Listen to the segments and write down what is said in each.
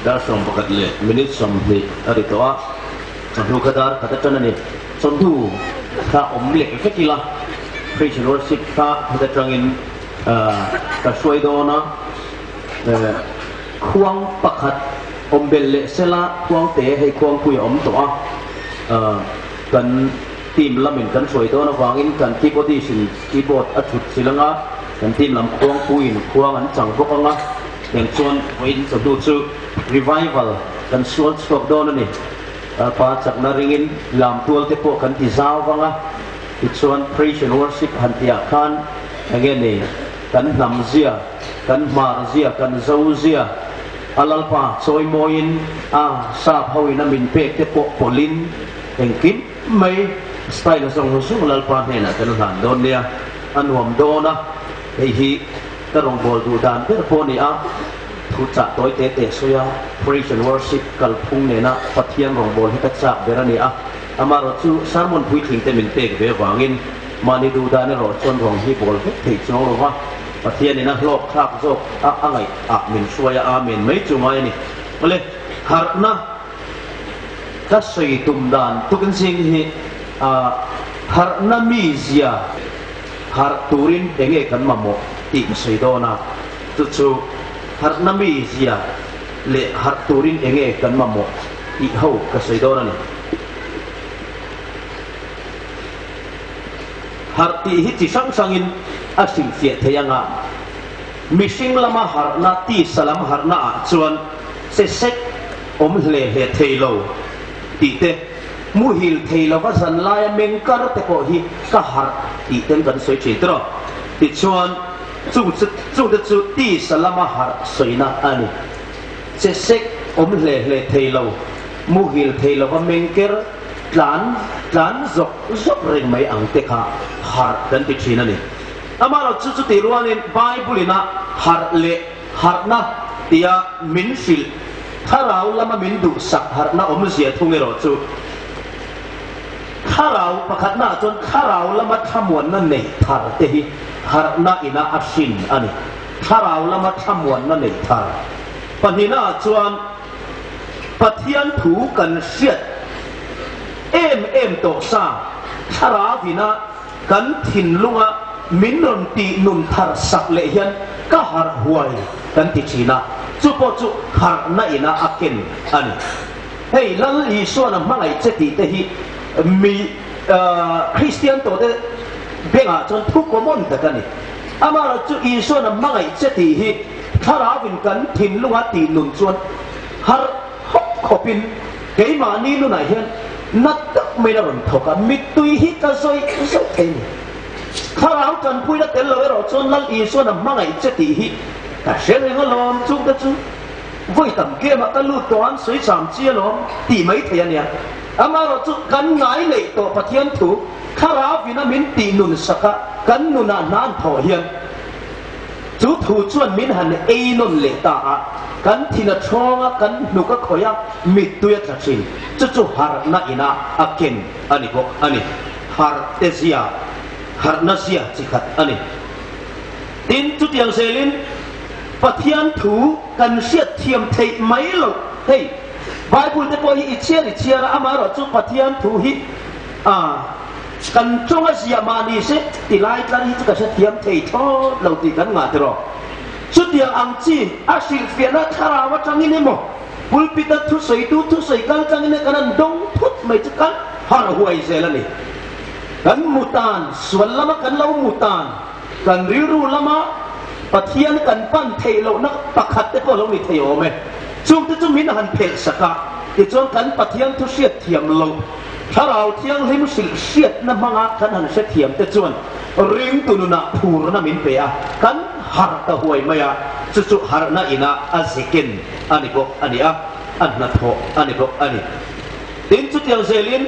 dar som pakat le minute som ni ari to a samdu kadar kata chana ni samdu ka omle fekila praise and worship ka kata changin ka soidona khuang pakat ombel le sela khuang te hay khuang pui om to a kan team lamin kan soidona wangin kan keyboard achut silanga kan team lam khuang pui khuang an chang bokanga yang chuan win samdu chu revival kan sual stok don ni pa chak na ringin lam tual te po kan ti zaw wanga it's one praise and worship han tia khan again ni kan nam zia kan mar zia kan zau zia alal pa choi moin sa phoi na min pe te po polin engkin mai style song su alal pa he na kan han don nia anwam dona hi karong bol du dan per po ni a thu cha toy te te soya praise and worship kal phung ne na pathian rong bol hita cha berani a amaro chu sermon pui thing te min te ve wangin mani du da ne ro chon rong hi bol he thei chong ro wa pathian ni na lok khap jok angai min soya amen mai chu mai ni male har na ka sei tum dan tu kan sing hi har na mi zia har turin enge kan mamo ti sei do na chu har nami zia le har turin enge kan mamo I ho ka seidona ni har ti hi chi sang sangin asim fia theyanga mishing lama har na ti salam har na chuan se sek om hle he theilo ti te muhil theilo ka san lai mengkar te ko hi ka har ti ten kan soi chitro ti chuan chu ti salama har soina ani se sek om hle theilo muhil theilo ka mengker tlan zok ring mai ang te kha har kan ti china ni amalo chu ti ruanin bible na har na tia min fil tharau lama min du sak har na om sia thungero chu tharau pakhat na chon tharau lama thamon na nei thar te hi har na ina asin ani tharau lama thamon na nei thar panina chuan pathian thu kan siat em to sa thara vina kan thin lunga min ron ti nun thar sak le hian ka har huai kan ti china chu po chu har na ina aken ani hey lal I suan mangai cheti te hi mi Christian to de benga chon thu komon ta kani amara chu I suan mangai cheti hi thara vin kan thin lunga ti nun chuan har hok khopin keima ni lu nai hian nat mai na ron thoka mitui hi ka zoi thei tharau kan pui na tel lo ro chon lal I suan mangai cheti hi ka sel ngo lom chu ka chu voi tam ke ma ka lu toan sui cham chia lom ti mai thei ania amaro chu kan ngai le to pathian thu tharau vina min ti nun saka kan nuna nan tho hian chu thu chuan min han ei non le ta a kan thina thonga kan nu ka khoya mituya thachin chu har na ina aken ani ko ani har tesia har nasia chikhat ani tin chu tiang selin pathian thu kan siat thiam thei mai lo hey bible te po hi ichiara amaro chu pathian thu hi kan chonga sia mani se tilai tlan hi chu ka thiam thei tho lo ti kan nga tro chu tiang ang chi asil fiana thara wa changin mo pulpita thu sei kal changin kanan dong thut mai chu kan har huai zelani kan mutan sual lama kan lau mutan kan riru lama pathian kan pan thei lo na pakhat te ko lo ni thei o me chung te chu min han phel saka ti chon kan pathian thu siat thiam lo tharau thiang him sil siat na manga kan han se thiam te chuan ring tununa phur na min pe a kan har ta huai maya chu har na ina azikin ani ko ani a an na tho ani ko ani tin chu tiang zelin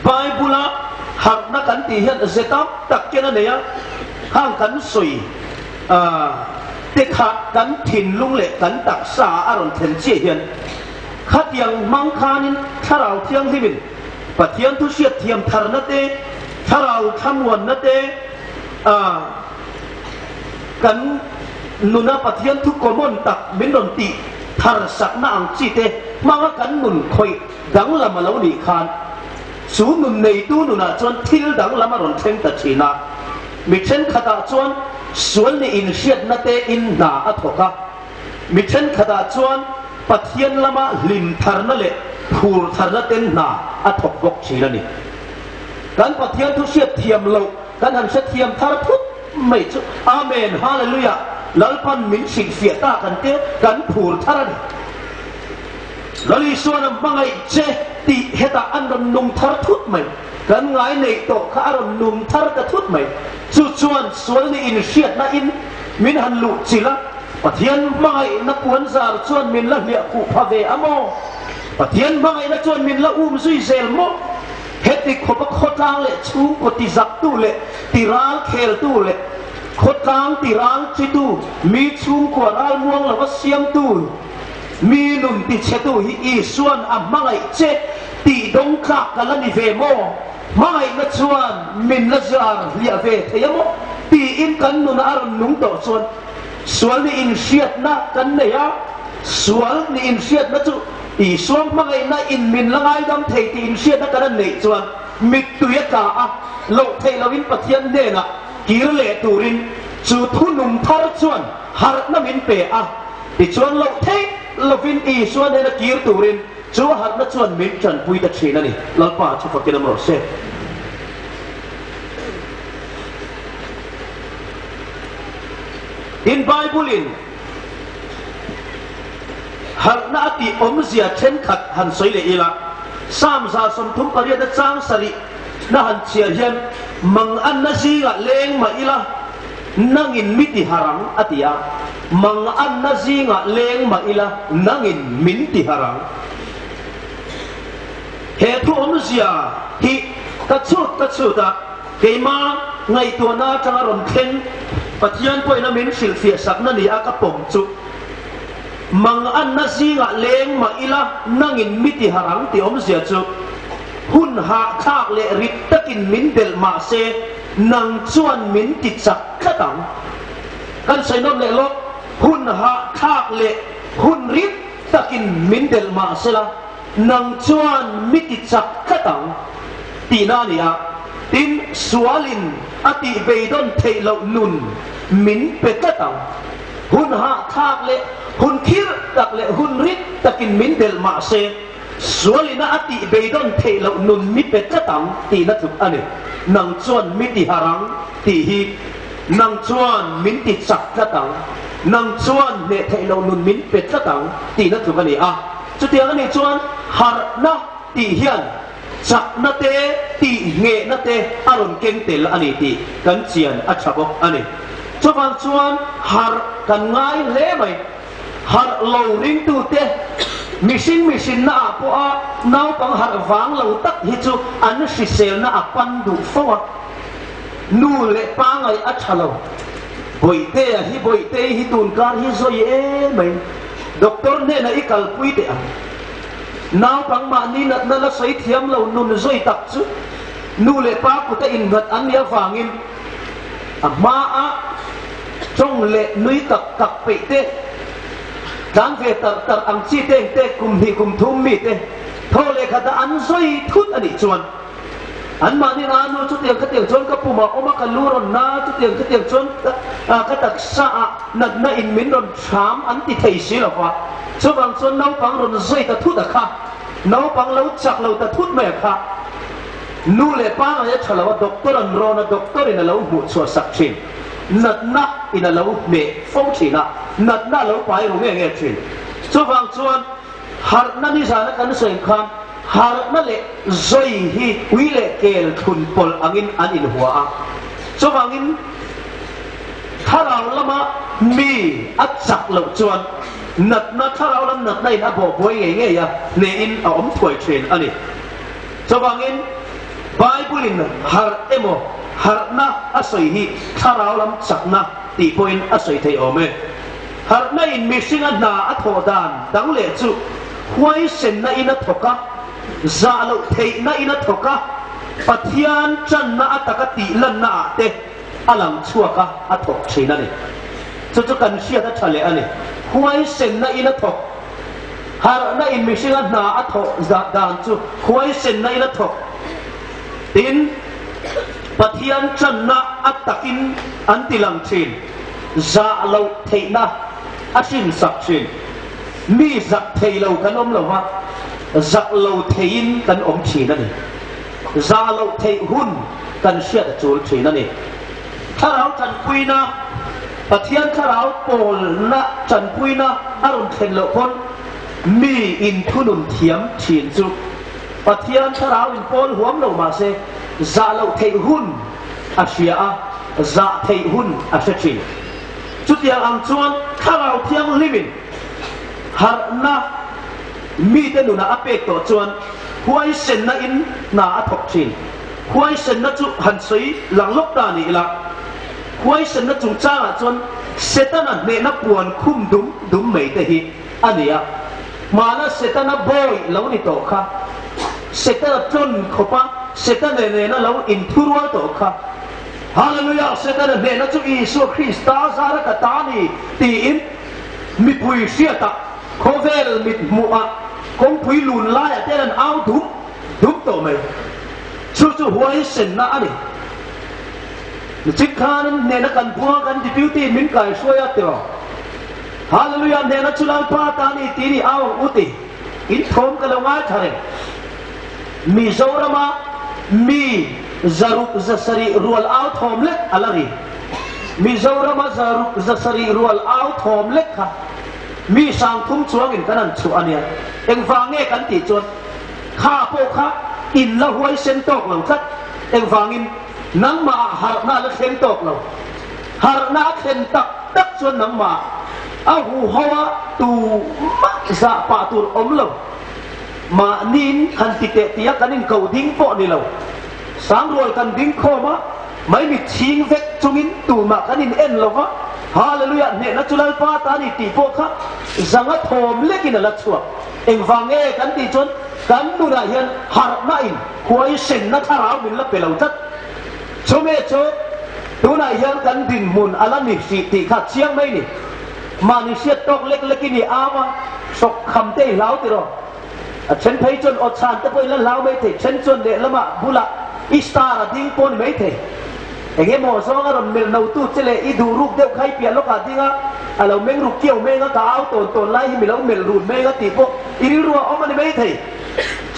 bible har na kan ti hian zetam tak kena ne ya hang kan soi te kha kan thin lung le kan tak sa aron then che hian khat yang mang khanin tharau thiang himin pathian thu siat thiam thar na te tharau thamwan na te kan nuna pathian thu komon tak min ron ti thar sak na ang chi te manga kan nun khoi dang lama lo ni khan su nun nei tu nuna chuan thil dang lama ron theng ta china mi chen khata chuan sual ni in hriat na te in na a thoka mi chen khata chuan pathian lama lim thar na le phur thar na ten na a thok bok china ni kan pathian thu hriat thiam lo kan han hriat thiam thar thut mai chu amen hallelujah lalpan min sing sia ta kan te kan phur thar ni lali suan mangai che ti heta an ron nung thar thut mai kan ngai nei to kha ron nung thar ka thut mai chu chuan sual ni in hriat na in min han lu chila pathian mangai na puan zar chuan min la hlia ku pha ve amo pathian mangai na chuan min la zui zel mo heti khopa khotang le chu ko ti zak tu le tiral khel tu le khotang tiral chi tu mi chung ko ral muang la siam tu mi nun ti che tu hi i suan a mangai che ti dong kha kala ni ve mo mangai na chuan min la zar hlia ve theyamo ti in kan nun ar nung to chuan sual ni in hriat na kan ne ya sual ni in hriat na chu i suam mangai na in min langai dam thei ti in hriat na kan nei chuan mit tuya ka a lo thei lawin pathian ne na kir le turin chu thunum thar chuan har na min pe a ti chuan lo thei lovin i suan ne na kir turin chu har na chuan min chan pui ta thina ni lalpa chu fakin amro se in Bible in har na ti omzia chen khat han soi le ila sam sa som thum pariya da chang sari na han chia hian mang an na zinga leng ma ila nangin miti harang atia mang an na zinga leng ma ila nangin minti harang he thu omzia hi ta chu ta keima ngai to na chang ron theng pathian poi na min sil fia sak na ni aka pom chu mang an na zinga leng ma ila nangin miti harang ti om zia chu hun ha khak le rit takin min del ma se nang chuan min ti chak khatang kan sai nom le lo hun ha khak le hun rit takin min del ma se la nang chuan miti chak khatang ti na ni a tin sualin ati beidon thei lo nun min pe khatang hun ha khak le hun khir tak le hun rit takin min del ma se sualina ati beidon thei lo nun mi pe khatang ti na thuk ani nang chuan mi ti harang ti hi nang chuan min ti chak khatang nang chuan le thei lo nun min pe khatang ti na thuk ani a chu tiang ani chuan har na ti hian chak na te ti nge na te aron keng tel ani ti kan chian a chabok ani chuan chuan har kan ngai le mai har lo ring tu te machine na po a nau pang har wang lo tak hi chu an si sel na a pan du fo nu le pa ngai a thalo boite a hi boite hi tun kar hi zo ye mai doctor ne na ikal pui te a nau pang ma ni na la soi thiam lo nun zoi tak chu nu le pa ku ta in gat an ya wangin a ma a trong le nui tak kak pe te kan ve tar ang chi te kum hi kum thum mi te tho le khata an zoi thut ani chuan an ma ni na no chu tiang ka tiang chuan ka puma oma ka luron na chu tiang chuan ka tak sa nat na in min ron tham an ti thei si la wa chu bang chuan nau pang ron zoi ta thut a kha nau pang lo chak lo ta thut me kha nu le pa ya chala wa doctor an ro na doctor in lo mu chu sak chin nat na in a lo me phong china nat na lo pai ro nge chin chu bang chuan har na ni sa na kan soi khan har na le zoi hi wi le kel thun pol angin an in huwa a chu bang in tharau lama mi at chak lo chuan nat na tharau lam nat na in a bo boi nge ya ne in a om thoi chen ani chu bang in Bible in har emo har na asoi hi tharau lam chak na ti point asoi thei ome har na in missing a na a tho dan dang le chu huai sen na in a thoka za lo thei na in a thoka pathian chan na ataka ti lan na te alam chuaka a thok china ni จุกันเชียร์ทะเลอันนี้หวยเซนน่ะอินทอกหาร์น่ะอินมิชิลันน่าอัทอกจัดดานจุหวยเซนน่ะอินทอกตินปะเทียนจันน่ะอัตตะกินอันติลังชินจะเราเทน่ะอาชินสักชินมีจักเทเรากันอมเราวะจักเราเทินกันอมชีนั่นเองจะเราเทหุ่นกันเชียร์จูลชีนั่นเองถ้าเราจันปุยนะปะเทียนถ้าเราโปลนะจันปุยนะอารมณ์เทนโลคนมีอินทุนุนเทียมชีนจุปะเทียนถ้าเราอินโปลหัวเรามาเสจะเราเทหุ่นอาเชียจะเทหุ่นอาเชียชีจุดอย่างอันชวนถ้าเราเทียงลิมินหานะมีแต่หนูนะอเปกตัวชวนหวยเซนนะอินนาอัทกชินหวยเซนนะจุหันสีหลังลบตานี่ละหวยเซนนะจุจ้าจนเสตนะเนนับปวนคุ้มดุมไม่แต่ฮีอันนี้มานะเสตนะบอยเหล่านี้โตค่ะเสตนะจนขบะเสตนะเนนะเหล่าอินทุรัวโตค่ะฮาเลลูยาเสตนะเนนะจุอิสุคริสต์อาซาระกตานีตีอินมิปุยเสียตาโคเวลมิดมัวคงพุยลุนไล่แต่นั้นเอาดุมโตไหมจู่ๆหัวให้เส้นนะอันนี้จิตขานั้นเนนักกันพัวกันที่ผิวตีมินกายช่วยอัตโตฮาเลลูยาเนนักจุลังพาตานีตีนี่เอาอุติอินทอมกันแล้วง่ายทาร์มีโจรามามีจารุกจะสรีรัวเอาทอมเล็กอะไรมีโจรามาจารุกจะสรีรัวเอาทอมเล็กค่ะมีสังคุมช่วงอินกันนั่นชัวอันเนี้ยเอ็งฟังเงี้ยกันติจนข้าพวกข้าอินละหวยเส้นตกเราคัดเอ็งฟังอินนังมาหาร์นาละเส้นตกเราหาร์นาเส้นตักจนนังมาเอาหูหัวตูมักจะปาตูอมเรามานินคันติเตติยกันนินเขาดิ้งโปนี่เราสังรวยกันดิ้งโคมาไม่มีชิงเวกจุงินตูมากันนินเอ็นเราวะฮาเลลูยาเนี่ยนักจุลปาตานี่ตีพวกข้าจังหวะทอมเล็กินละชัวเอ็งฟังเอกันตีจนกันดูได้เห็นหาร์นาอินหวยเส้นนักข่าวมินละเปล่าจัดชมเอชดูได้เห็นกันดินมุนอลานิสิติข้าเชียงไม่นี่มานิเสียตกเล็กๆนี่อาวะสกคำเตะเล้าติรอฉันไปจนอดชานตะไปแล้วเล้าไม่เถะฉันจนเดะละมาบุละอิสตาร์ดิ้งปนไม่เถะเอ็งโมซองอารมณ์เมลนาตูเจเลอีดูรูปเดียวใครเปลี่ยนลูกอาดิ้งอ่ะเราเมงรูปเกี่ยวเมงก็ก้าวตัวไล่ให้มีเราเมลรูปเมงก็ตีพวกอีนี่รัวเอามันไม่เถะ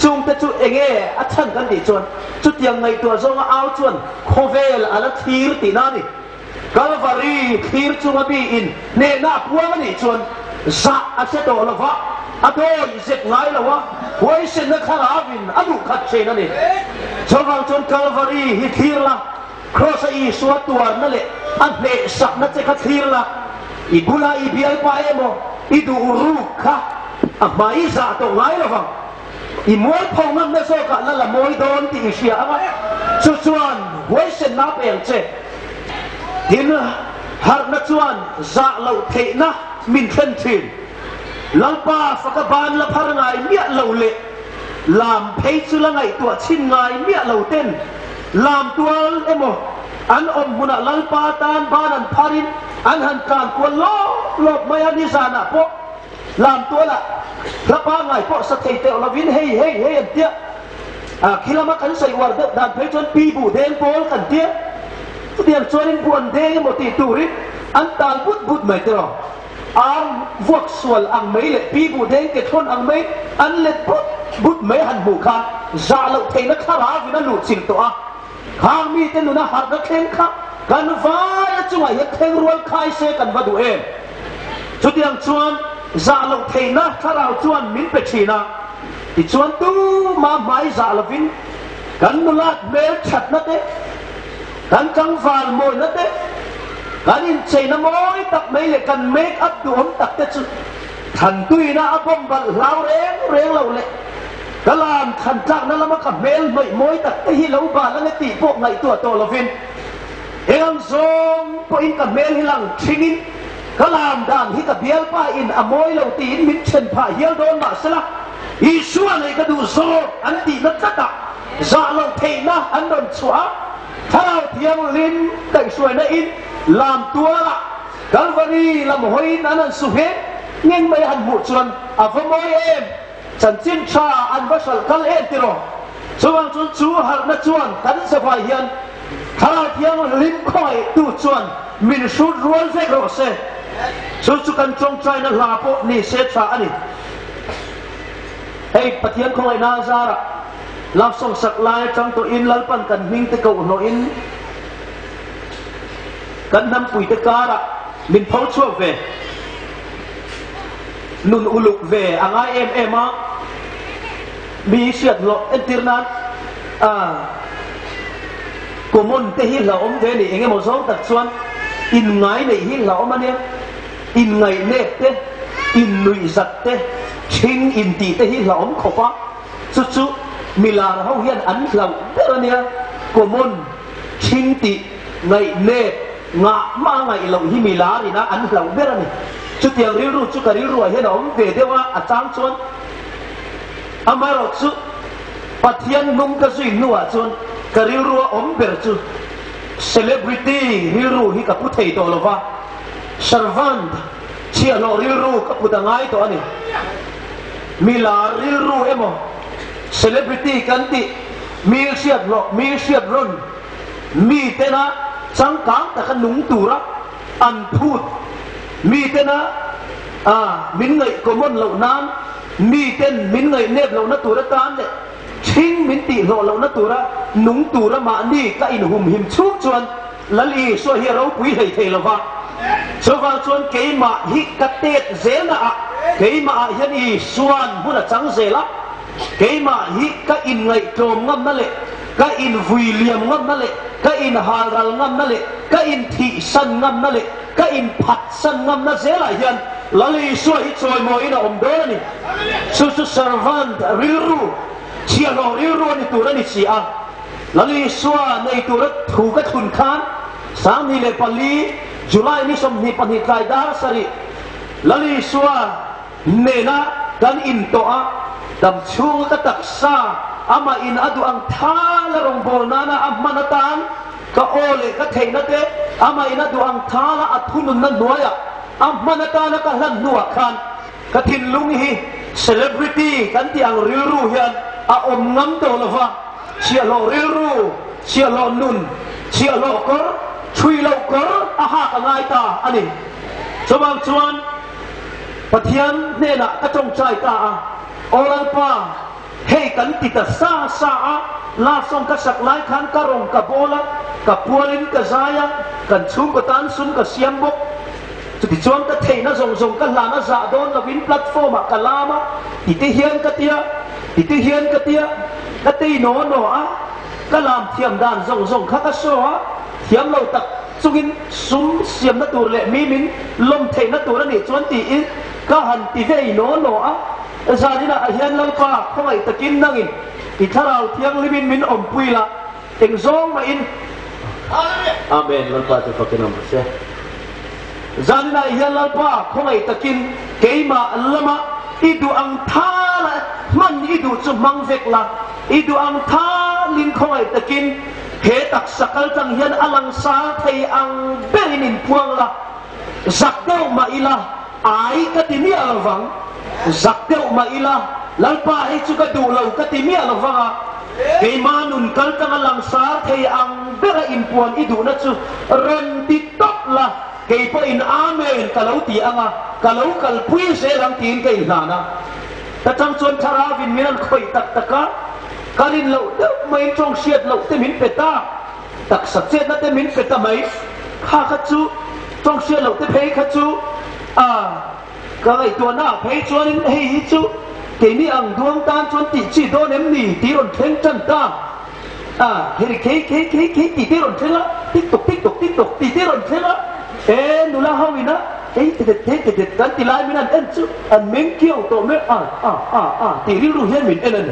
จุงแต่จุเอ็งอัชันกันตีจวนจุดยังไงตัวซองเอาจวนโคเวลอะไรทีร์ตีนั่นนี่กาลวารีทีร์จุงบีอินเนน่าพัวมันนี่จวนจะอาเซโตละวะอะโดยเจ็บไงละวะหวยเส้นนักข่าววินอดุขัดเชนั่นนี่ชาวบ้านจนกาลวารีฮิทีร์ละครอสอีสวดตัวนั่นแหละอันเนสักนั่นจะขัดทีร์ละอีบุลาอีบีไอไปเอโมอีดูรูค่ะอ่ะมาอีจ่าตัวไงละวะอีมวยพองนั่นไม่โซกันนั่นละมวยโดนตีเชียอ่ะชวนหวยเส้นนับเองเจทีน่ะหากนักชวนจะเราเทนะมินเทนทีนลังป้าสักบานละพารงไงเมียเราเละลามเพย์สุละไงตัวชินไงเมียเราเต้นลามตัวเอโมอันอมมุนะลังป้าตานบ้านันพารินอันหันการกวนลบไม่อันนิสานะพวกลามตัวละพระป้าไงพวกสเตย์เตอลวินเฮ้ยเตี้ยคิลามากันใส่วอร์ดดันเพย์จนปีบูเดนโพลกันเตี้ยเตียนชวนปวนเดงหมดตีตูริอันตานบุดไม่ตรออันวกสวลอังไม่เละปีบูเดงเกทนอังไม่อันเล็ดบุดไม่หันบุคาจะเราเทนักข่าววินาลุสิงตัวข้ามีแต่หนูนะหากนักเข่งข้ากันฟ้าจะว่าเข่งรวนคายเสกันมาดูเองชุดยังชวนจะเราเทนักข่าวชวนมินเปชีนะที่ชวนตู้มาไม่จะเราวินกันนุลัดเมลชัดนัดเดกันจังฟันมวยนัดเดกันอินเชนมวยตักไม่เล็กกันเมคอัพดูผมตักเตจุทันตุยนะอภมบัลลาวเร่งเราเละกลามขันจักนั่นละมากับเมลไม่มวยตักไอ้ฮิลาวบาแล้วไอ้ตีพวกไงตัวโตเราฟินเอ็งซงพออินกับเมลฮิลังชิงินกลามด่านฮิกับเบียลป้าอินอมวยเราตีอินมินเชนผ่าเฮียลโดนมาสละอีชัวเลยก็ดูโซอันตีนักตะจะเราเทนะอันโดนชัวถ้าเราเทียงลิ้นได้ช่วยนะอินลามตัวละ Calvary làm hoi nan su he ngeng mai han mu chuan avamoi em chan chin cha an basal kal em tiro chuan chu har na chuan kan sa vai hian thara thiang lim khoi tu chuan min su rual ve ro se chu kan chong chai na la po ni se cha ani hey pathian khong ai na zara lam song sak lai chang to in lalpan kan ming te ko no in kan nam pui te kara min phau chuak về nun uluk về angai em á mi siat lo internet của môn te hi là om về ni enge mo zong tak chuan in ngai nei hi là om ania in ngai nep te in nui zat te thing in ti te hi là om khopa chu milar hau hian an hlau te ania của môn thing ti ngai nep ngạ ma ngai lo hi milar ina an hlau ber ani chu tiang ri ru chu ka ri ru hian om ve dewa a chang chuan amaro chu pathian nung ka zui nuwa chuan ka ri ru om ber chu celebrity ri ru hi ka pu thei to lova servant chia lo ri ru ka pu dangai to ani milar ri ru emo celebrity kan ti mil siat ron mi tena chang kang ta kan nung tura an phut mi tena min ngai common lo nan mi ten min ngai nep lo na tura tan le thing min ti lo na tura nung tura ma ni ka in hum him chu chuan lali so hi ro pui hei thei lova so wa chuan ke ma hi ka tet zena a ke ma hian i suan huna chang zela ke ma hi ka in ngai trom ngam na le ka in vui liam ngam na le ka in haral ngam na le ka in thi san ngam na le ka in phat san ngam na zela hian lali so hi choi mo ina om do ni su servant riru chia lo riru ni tura ni si a lali so nei tura thu ka thun khan sang ni le pali July ni som ni pani kai dar sari lali so ne na kan in to a dam chu ka taksa ama in adu ang thala rong bol nana amanatan ka ole ka theina te ama in adu ang thala athunun na noya amanatan ka lan nuwa khan ka thin lung hi celebrity kan ti ang riru hian a om ngam to lova sia lo riru sia lo nun sia lo kor chui lo kor aha ka ngai ta ani chobang chuan pathian ne na ka chong chai ta a oral pa hey kan tita sa a la song ka sak lai khan ka rong ka bola ka pualin ka zaya kan chung ka tan sun ka siambok ti chuan ka theina zong ka lana za don la win platform ka lama ti te hian ka tia ka te no a ka lam thiam dan zong kha ka so a thiam lo tak chungin sum siam na tur le mi min lom theina tur ani chuan ti in ka han ti ve no a Zadina ahian lang pa khoi takin nangin itharau thiang limin min om puila eng zong ma in amen lang pa te pakinam se Zadina ahian lang pa khoi takin keima lama idu ang thala man idu chu mangvekla idu ang thalin khoi takin he tak sakal tang hian alang sa thei ang berinin puangla zakdeu ma ila ai ka timi alawang zakdeu ma ila lalpa hi chu ka du lo ka timi alawanga kay manun kal tang alang sa thei ang bera in puan idu na chu ron ti top la kay pa in amen kalau ti anga kalau kal pui se lang tin kay nana ta chang chuan tharavin minan khoi tak taka kalin lo de mai trong siat lo te min peta tak sa chet na te min peta mai kha kha chu trong siat lo te phei kha chu ka ngai tua na phei chuan in hei hi chu ke ni ang duang tan chuan ti chi do nem ni ti ron theng chan ta hei ke ti ti ron thela tik tok ti ti ron thela nula hawina te kan ti lai min an chu an meng kiau to me ti ri ru hian min enan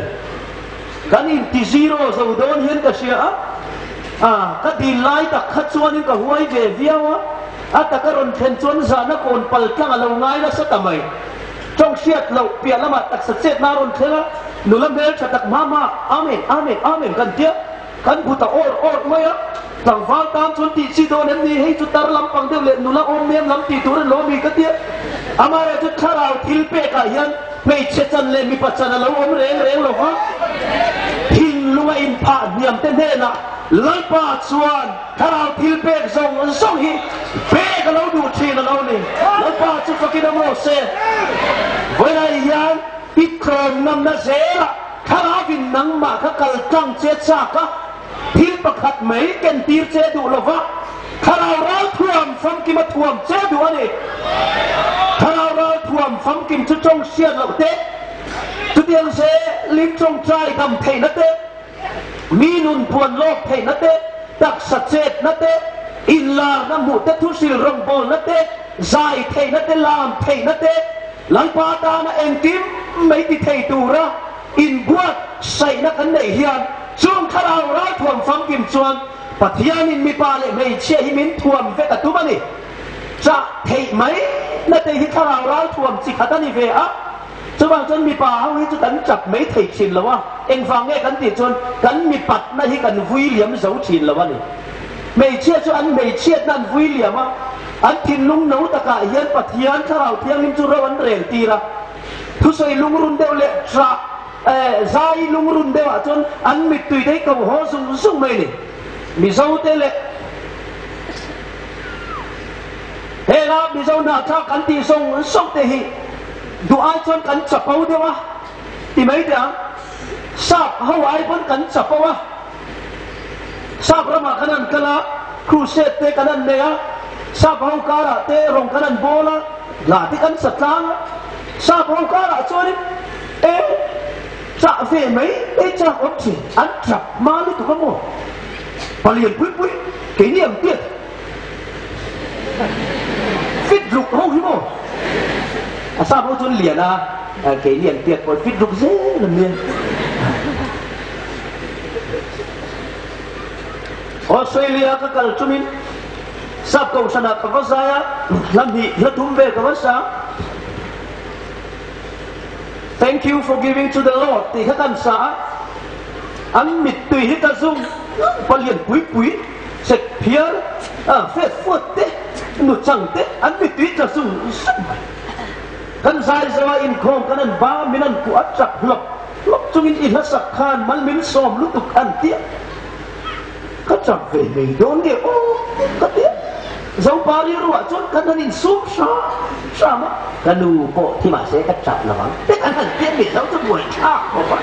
kanin ti zero so don hian ka sia ka di lai tak khat chuan in ka huai ve viawa ata ka ron then chuan za na kon pal tlang alo ngai na sa tamai trong siat lo pia lama tak sa chet na ron thela nulam bel chatak mama amen kan tia kan buta or mai á thằng phá tam chuan ti chi do nem ni hei chu tar lam pang deuh le nula om nem lam ti tur lo mi ka tia amare chu tharau thil pe ka hian mei che chan le mi pa chan lo om reng lo ha thil lunga in pha niam te ne na lai pa chuan tharau thil pe zong hi pe ka lo du thi na lo ni lai pa chu fakin mo se voi lai hian ikrom nam na zela tharau bin nang ma ka kal tang che cha ka thil pakhat mai ken tir che du lo wa tharau ra thuam fam ki ma thuam che du ani tharau ra thuam fam kim chu chong xian lo te tu tiang se lim chong trai kam thei na te mi nun puan lok thei na te tak sa chet na te in la na mu te thu sil rong bol na te zai thei na te lam thei na te lang pa ta na en kim mai ti thei tu ra in buat sai na kan nei hian chung tharau ra thuam fam kim chuan pathian in mi pa le mei che hi min thuam ve ka tu mani cha thei mai na te hi tharau ra thuam chi khatani ve a chu bang chon mi pa hui chu kan chap mai thei chin lo wa eng wang nge kan ti chon kan mi pat na hi kan vui liam zo chin lo wa ni mei che chu an mei che nan vui liam a an thin lung no ta ka hian pathian tharau thiang lim chu ro an rel ti ra thu soi lung run deu le tra zai lung run deu a chon an mi tui dei ka ho sung mai ni mi zo te le he la mi zo na cha kan ti song te hi du ai chon kan chapau de wa ti mai de sap ho ai pon kan chapau wa sap rama kanan kala crusade te kanan ne ya sap ho kara te rong kanan bola la ti kan satlang sap ho kara chon cha về mấy cha ốp chỉ ăn chập ma đi tụi con một và liền quý kỷ niệm tiệt phít rục không hiểu không sao bố chôn liền kỷ niệm tiệt còn phít rục dễ lần liền Australia các cần cho mình sắp cầu sản các có giá làm gì hết thum về các giá. Thank you for giving to the Lord. Thì các anh xã anh mít tùy hết ta dung và liền quý sạch phía phê phốt tế nụ chẳng tế anh mít tùy ta dung kan sai zawa in khom kanan ba minan ku atrak lok chungin in hasak khan man min som lutuk an tia ka chak ve me don ge o ka tia zau pari ruwa chon kanan in sum sa ma kanu ko thi ma se ka chak la bang te kan tia mi zau tu buai cha ko ba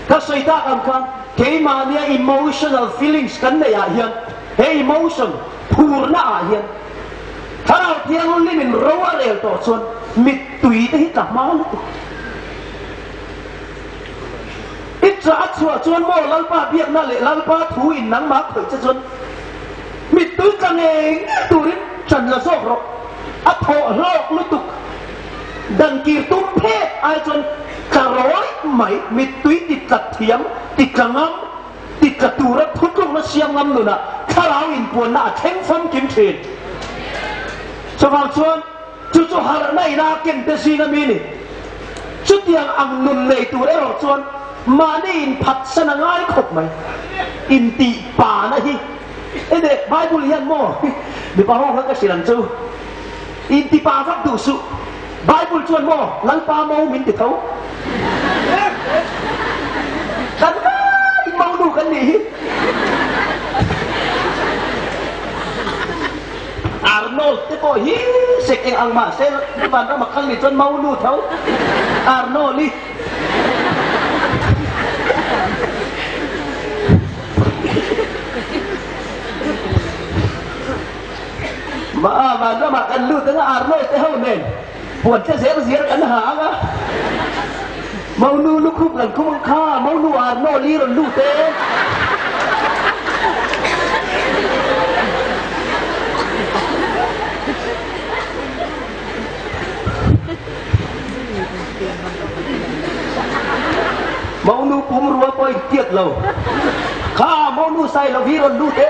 ka soi ta kam kan ke ma nia emotional feelings kan ne ya hian he emotion purna a hian Harau tiang li min rawa rel to chon mit tui te hi ka ma lu itra achwa chon mo lalpa biak na le lalpa thu in nang ma khoi cha chon mit tui ka nge turin chan la sok ro a tho lok lu tuk dan kir tum phe ai chon ka roi mai mit tui ti ka thiam ti ka ngam ti ka tura thutung na siam ngam nu na kharau in pon na theng pham kim thin cho vào chuan chú har này na ken te si na mi ni chú tiang ang nun nei tu ero chuan ma ni in phat sana ngai khop mai in ti pa na hi e de bible hian mo de pa ho ka siran chu in ti pa phap tu su bible chuan mo lan pa mo min ti thau kan mau du kan ni Arnold te ko hi sek eng ang ma se ban ra makal ni chon mau lu thau Arnold li ma ban ra makan lu te Arnold te hau nen puan che se ziar kan ha ga mau lu khub lan khum kha mau lu Arnold li ron lu te mau nu pum ruwa poi tiet lo kha mau nu sai lo vi ron lu te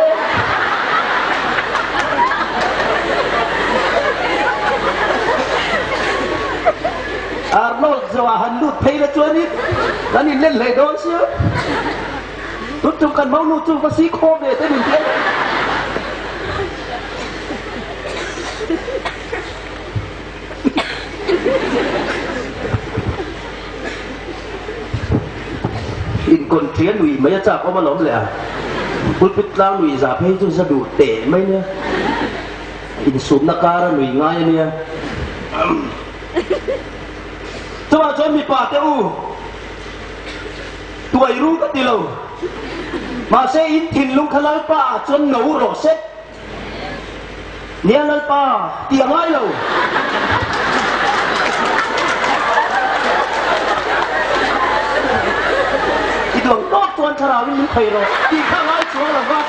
Arnold Johan lút thấy là chưa nít đã nhìn lên lề đó chứ tôi chung cần máu lút chung có xí khô về tới mình thế in con thiến lùi mấy chả có mà lắm lẹ bút bút lao lùi giả phê tôi ra đủ tệ mấy nha in sụp nát cara lùi ngay nha cho cho mi pa te u tuổi ru cái gì lâu mà sẽ in thìn lung khăn pa cho nấu rổ xét nia lal pa tiang ai lâu cái đường tốt tuần thà nào mình thấy rồi thì khang ai chúa là vad